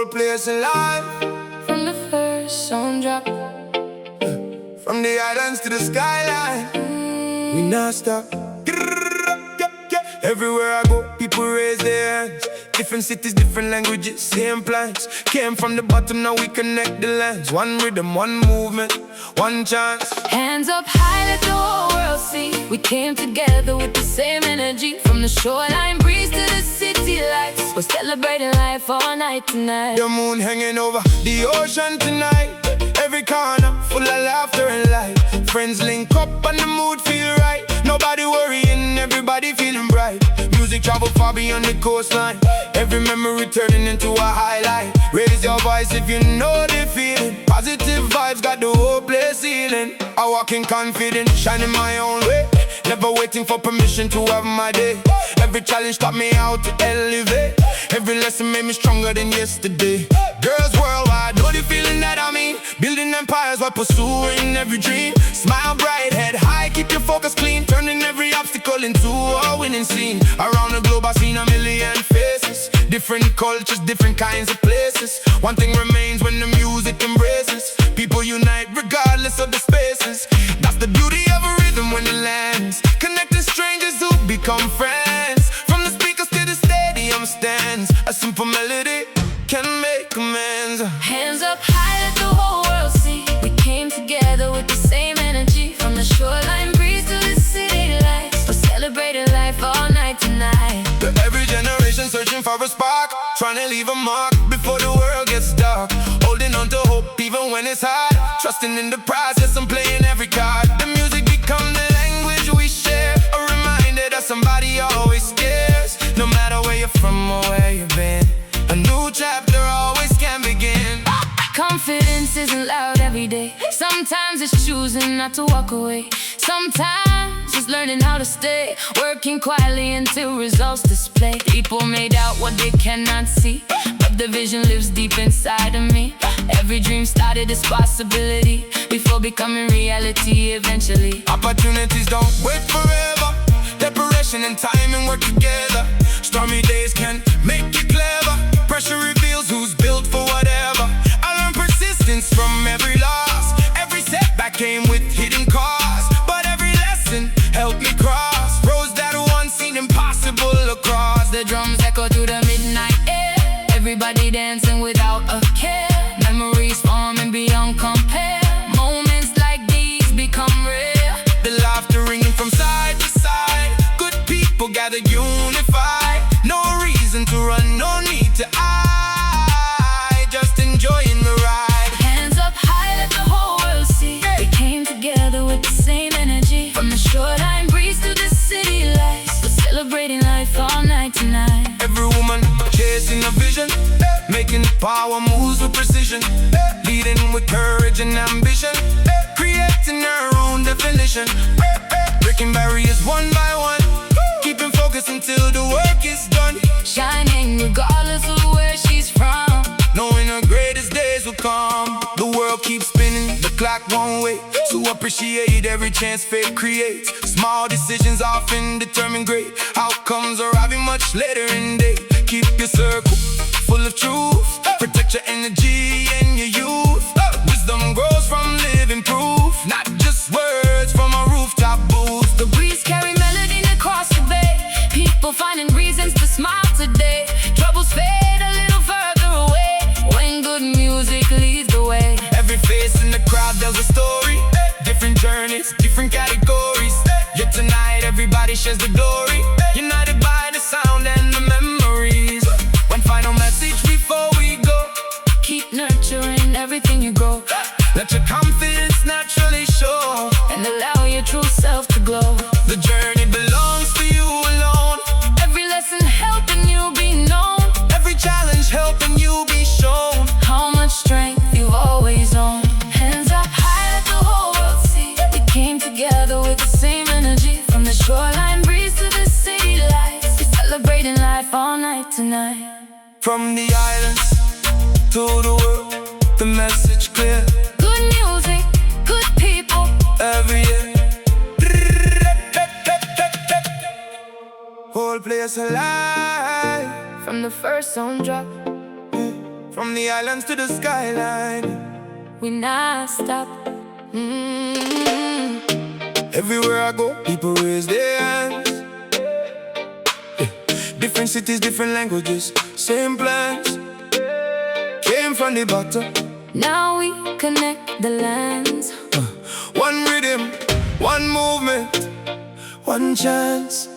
whole place alive. From the first song drop, from the islands to the skyline, we not stop. Everywhere I go, people raise their hands. Different cities, different languages, same plans. Came from the bottom, now we connect the lands. One rhythm, one movement, one chance. Hands up high, let the whole world see. We came together with the same energy. From the shoreline breeze to the city lights, we're celebrating life all night tonight. The moon hanging over the ocean tonight. Every corner full of laughter and light. Friends link up and the mood feel right. Nobody worrying, everybody feeling bright. Music travel far beyond the coastline. Every memory turning into a highlight. Raise your voice if you know the feeling. Positive vibes got the whole place healing. I walk in confident, shining my own way. Never waiting for permission to have my day. Every challenge taught me how to elevate. Every lesson made me stronger than yesterday. Girls worldwide know the feeling that I mean. Building empires while pursuing every dream. Smile bright, head high, keep your focus clean. Turning every obstacle into a winning scene. Around the globe I've seen a million faces. Different cultures, different kinds of places. One thing remains when the music embraces. People unite regardless of the spaces. That's the beauty of a rhythm when it lands. Connecting strangers who become friends. From the speakers to the stadium stands. A simple melody can make amends. Hands up high, let the whole world see. We came together with the same energy. From the shoreline breeze to the city lights, we're celebrating life all night tonight. Every generation searching for a spark, trying to leave a mark before the world gets dark. Holding on to hope even when it's hard. Trusting in the process and playing every card. The music become the language we share. A reminder that somebody always cares. No matter where you're from or where you've been, a new chapter always can begin. Confidence isn't loud every day. Sometimes it's choosing not to walk away. Sometimes it's learning how to stay. Working quietly until results display. People made out what they cannot see, but the vision lives deep inside of me. Every dream started as possibility before becoming reality eventually. Opportunities don't wait forever. Preparation and timing work together. Stormy days can make you clever. Pressure reveals who's built for whatever. I learned persistence from every loss. Every setback came with hidden costs, but every lesson helped me cross roads that once seemed impossible across. The drums echo through the midnight air. Everybody dancing without a care. Memories forming beyond compare. Moments like these become rare. The laughter ringing from side to side. Good people gathered unified. No reason to run, no need to hide. Just enjoying the ride. Hands up high, let the whole world see. We came together with the same energy. From the shoreline breeze to the city lights, we're celebrating life all night tonight. Every woman chasing a vision, making power moves with precision, leading with courage and ambition, creating her own definition, breaking barriers one by one, keeping focus until the work is done, shining regardless of where she's from, knowing her greatest days will come. The world keeps spinning, the clock won't wait, so appreciate every chance fate creates. Small decisions often determine great outcomes, arriving much later in day. Keep your circle full of truth, protect your energy and your youth. Wisdom grows from living proof, not just words from a rooftop booth. The breeze carry melody across the bay. People finding reasons to smile today. Troubles fade a little further away when good music leads the way. Every face in the crowd tells a story. Different journeys, different categories. Yet tonight everybody shares the glory. United by the sound and the memories. One final message before we go. Keep nurturing everything you grow. Let your confidence naturally show, and allow your true self to glow. The journey belongs to you alone. Every lesson helping you be known. Every challenge helping you be shown. How much strength you've always owned. Hands up high, let the whole world see. We came together with the same energy. From the shoreline breeze to the city lights, we're celebrating life all night tonight. From the islands to the world, the message clear. Good music, good people, every year. Whole place alive. From the first song drop, From the islands to the skyline, we not stop. Everywhere I go, people raise their hands. Different cities, different languages, same plans. Came from the bottom. Now we connect the lands. One rhythm, one movement, one chance.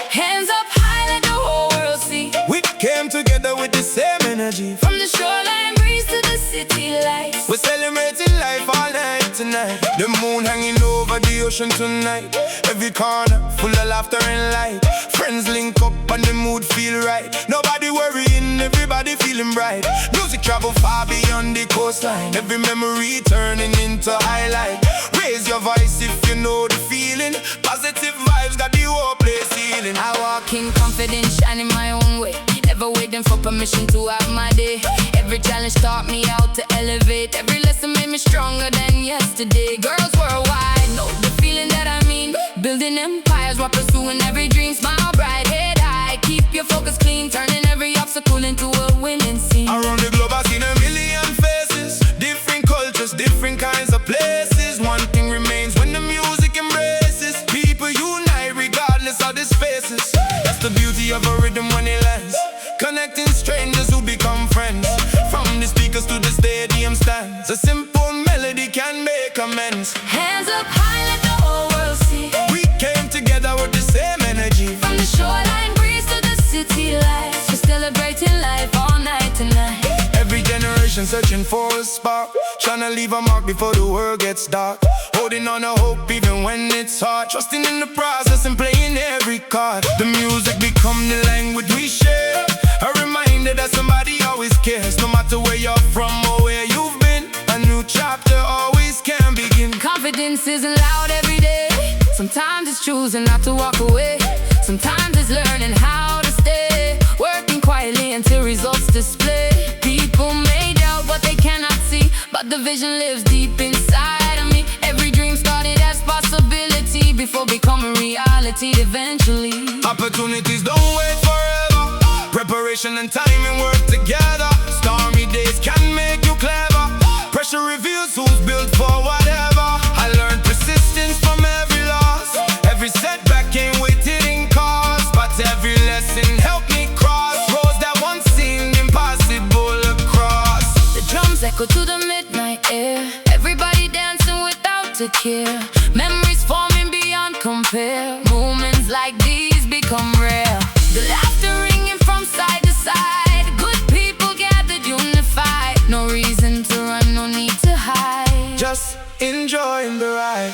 Hands up high, let the whole world see. We came together with the same energy. From the shoreline breeze to the city lights, we're celebrating life all night tonight. The moon hanging over the ocean tonight. Every corner full of laughter and light. Friends link up and the mood feel right. Nobody worrying, everybody feeling bright. Music travel far beyond the coastline. Every memory turning into highlight. Raise your voice if you know the feeling. Positive vibes got the whole place healing. I walk in confident, shining my own way. Never waiting for permission to have my day. Every challenge taught me how to elevate. Every lesson made me stronger than yesterday. Girls worldwide know the feeling that I mean. Building empires while pursuing every dream. Smile bright, head high, keep your focus clean. Turning every obstacle into a winning scene. Around the globe I've seen a million faces. Different cultures, different kinds of places. One thing remains when the music embraces. People unite regardless of the spaces. That's the beauty of a rhythm when it lands. Connecting strangers who become friends. From the speakers to the stadium stands. A simple melody can make amends. Hands up high, let the whole world see. We came together with the same energy. From the shoreline breeze to the city lights, we're celebrating life all night tonight. Every generation searching for a spark, trying to leave a mark before the world gets dark. Holding on to hope even when it's hard. Trusting in the process and playing every card. The music become the language we share. A reminder that somebody always cares. No matter where you're from or where you've been, a new chapter always can begin. Confidence isn't loud every day. Sometimes it's choosing not to walk away. Sometimes it's learning how to stay. Working quietly until results display. People may doubt what they cannot see, but the vision lives deep inside of me. Every dream started as possibility before becoming reality eventually. Opportunities don't wait forever. Preparation and timing work together. Stormy days can make you clever. Pressure reveals who's built for whatever. I learned persistence from every loss. Every setback came with hidden cost, but every lesson helped me cross roads that once seemed impossible across. The drums echo to the midnight air. Everybody dancing without a care. Memories forming beyond compare. Moments like these become rare. The laughter ringing from side to side. Good people gathered unified. No reason to run, no need to hide. Just enjoying the ride.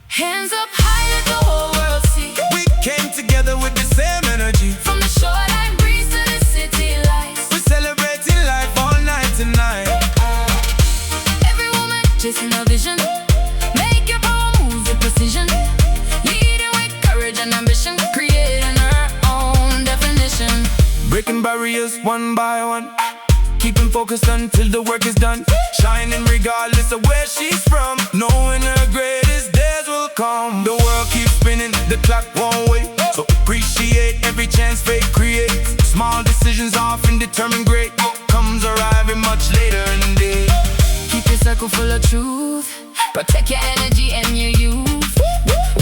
Hands up high, let the whole world see. We came together with the same energy. From the shoreline breeze to the city lights, we're celebrating life all night tonight. Every woman chasing a vision. Make your power move with precision. Leading with courage and ambition. Creating her own definition. Breaking barriers one by one. Keeping focused until the work is done. Shining regardless of where she's from. Knowing her greatest days will come. The world keeps spinning, the clock won't wait. So appreciate every chance fate creates. Small decisions often determine great outcomes, arriving much later in the day. Keep your circle full of truth. Protect your energy and your youth.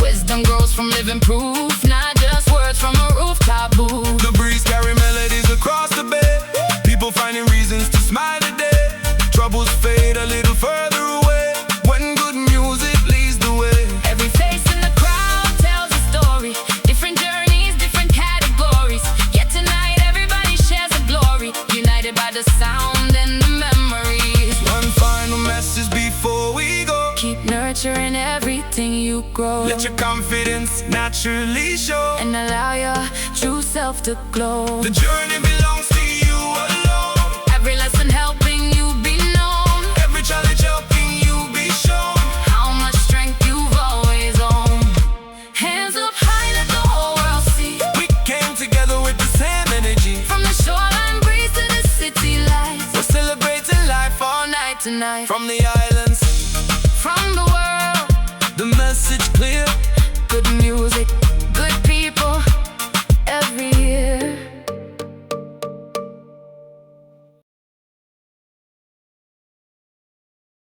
Wisdom grows from living proof, not just words from a rooftop booth. The breeze carry melodies across the bay. People finding reasons to smile today. Troubles fade a little further away when good music leads the way. Every face in the crowd tells a story. Different journeys, different categories. Yet tonight everybody shares a glory. United by the sound and the memories. One final message before we go. Keep nurturing everything you grow. Let your confidence naturally show. And allow your true self to glow. The journey belongs to you alone. Every lesson helping you be known. Every challenge helping you be shown. How much strength you've always owned. Hands up high, let the whole world see. We came together with the same energy. From the shoreline breeze to the city lights, we're celebrating life all night tonight. From the islands, from the world, the message clear. good music